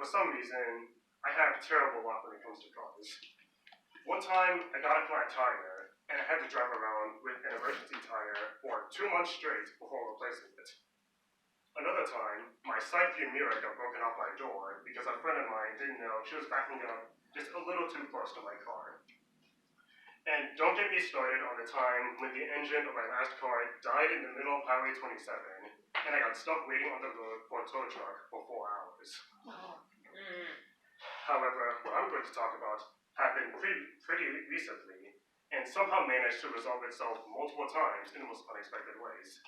some reason, I have terrible luck when it comes to cars. One time, I got a flat tire, and I had to drive around with an emergency tire for 2 months straight before replacing it. Another time, my side view mirror got broken off my door because a friend of mine didn't know she was backing up just a little too close to my car. And don't get me started on the time when the engine of my last car died in the middle of Highway 27, and I got stuck waiting on the road for a tow truck for 4 hours. However, what I'm going to talk about happened pretty recently, and somehow managed to resolve itself multiple times in the most unexpected ways.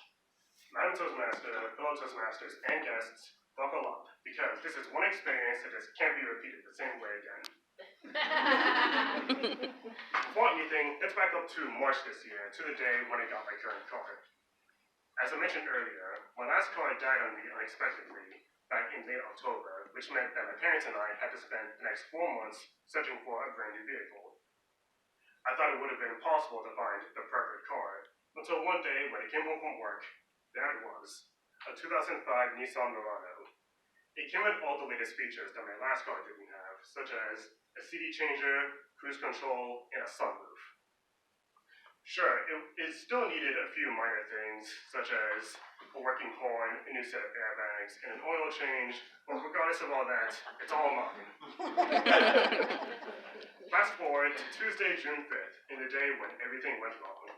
Madam Toastmaster, fellow Toastmasters, and guests, buckle up, because this is one experience that just can't be repeated the same way again. Before anything, let's back up to March this year, to the day when I got my current car. As I mentioned earlier, my last car died on me unexpectedly back in late October, which meant that my parents and I had to spend the next 4 months searching for a brand new vehicle. I thought it would have been impossible to find the perfect car, until one day when I came home from work, there it was, a 2005 Nissan Murano. It came with all the latest features that my last car didn't have, such as a CD changer, cruise control, and a sunroof. Sure, it still needed a few minor things, such as a working horn, a new set of airbags, and an oil change, but regardless of all that, it's all mine. Fast forward to Tuesday, June 5th, in the day when everything went wrong.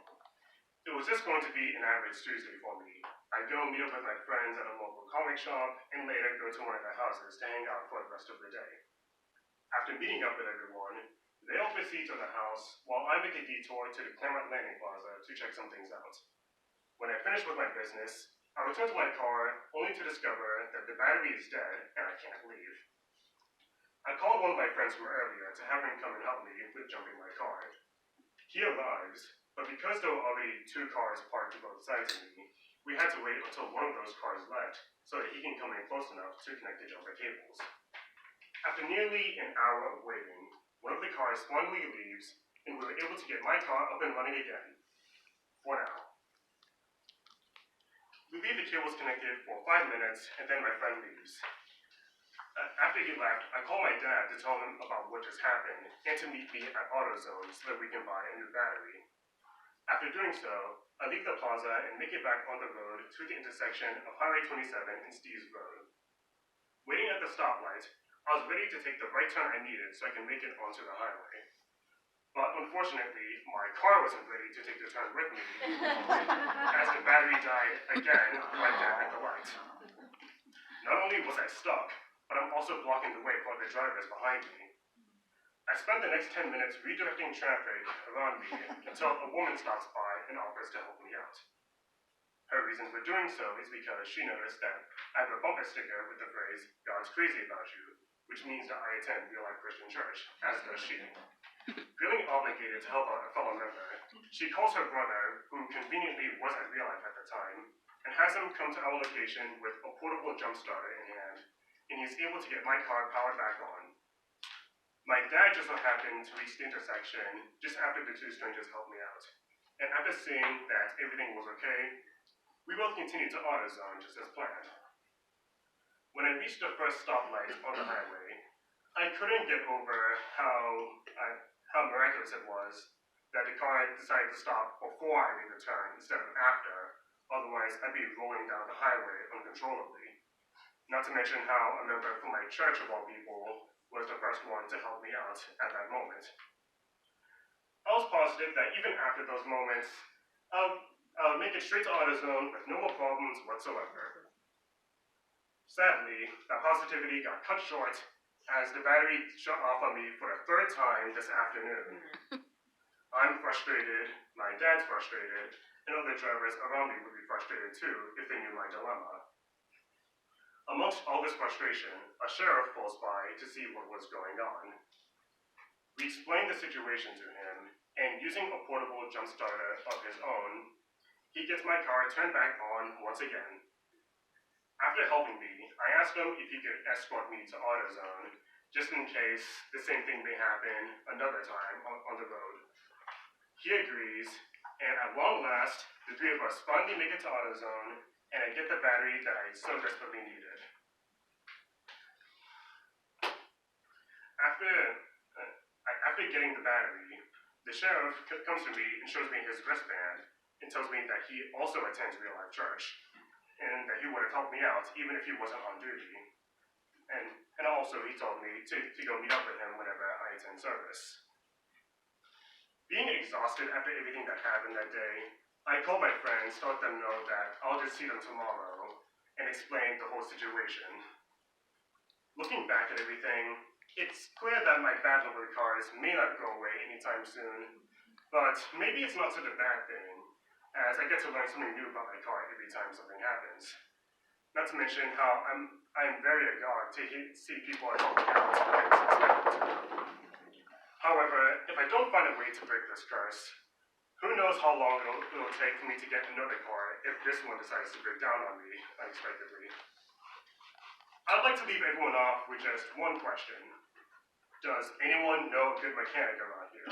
It was just going to be an average Tuesday for me. I'd go meet up with my friends at a local comic shop, and later go to one of their houses to hang out for the rest of the day. After meeting up with everyone, they all proceed to the house, while I make a detour to the Claremont Landing Plaza to check some things out. When I finish with my business, I return to my car, only to discover that the battery is dead and I can't leave. I called one of my friends from earlier to have him come and help me with jumping my car. He arrives, but because there were already 2 cars parked to both sides of me, we had to wait until one of those cars left so that he can come in close enough to connect the jumper cables. After nearly an hour of waiting, one of the cars finally leaves, and we were able to get my car up and running again. For now. We leave the cables connected for 5 minutes, and then my friend leaves. After he left, I called my dad to tell him about what just happened, and to meet me at AutoZone so that we can buy a new battery. After doing so, I leave the plaza and make it back on the road to the intersection of Highway 27 and Steve's Road. Waiting at the stoplight, I was ready to take the right turn I needed so I can make it onto the highway. But unfortunately, my car wasn't ready to take the turn with me, as the battery died again right there at the light. Not only was I stuck, but I'm also blocking the way for the drivers behind me. I spent the next 10 minutes redirecting traffic around me until a woman stops by and offers to help me out. Her reason for doing so is because she noticed that I have a bumper sticker with the phrase, "God's crazy about you," which means that I attend Real Life Christian Church, as does she. Feeling obligated to help out a fellow member, she calls her brother, who conveniently was at Real Life at the time, and has him come to our location with a portable jump starter in hand, and he's able to get my car powered back on. My dad just so happened to reach the intersection just after the 2 strangers helped me out, and after seeing that everything was okay, we both continued to AutoZone just as planned. When I reached the first stoplight on the highway, I couldn't get over how miraculous it was that the car decided to stop before I made the turn instead of after, otherwise I'd be rolling down the highway uncontrollably. Not to mention how a member from my church of all people was the first one to help me out at that moment. I was positive that even after those moments, I'll make it straight to AutoZone with no more problems whatsoever. Sadly, that positivity got cut short as the battery shut off on me for the 3rd time this afternoon. I'm frustrated, my dad's frustrated, and other drivers around me would be frustrated too if they knew my dilemma. Amongst all this frustration, a sheriff pulls by to see what was going on. We explained the situation to him, and using a portable jump starter of his own, he gets my car turned back on once again. After helping me, I asked him if he could escort me to AutoZone, just in case the same thing may happen another time on the road. He agrees, and at long last, the 3 of us finally make it to AutoZone, and I get the battery that I so desperately needed. After getting the battery, the sheriff comes to me and shows me his wristband and tells me that he also attends real life church and that he would have helped me out even if he wasn't on duty. And also he told me to go meet up with him whenever I attend service. Being exhausted after everything that happened that day, I called my friends to let them know that I'll just see them tomorrow and explain the whole situation. Looking back at everything, it's clear that my bad luck with cars may not go away anytime soon, but maybe it's not such a bad thing, as I get to learn something new about my car every time something happens. Not to mention how I'm very agog to see people I help out when it's expected to. However, if I don't find a way to break this curse, who knows how long it'll take for me to get another car if this one decides to break down on me unexpectedly. I'd like to leave everyone off with just one question. Does anyone know a good mechanic around here?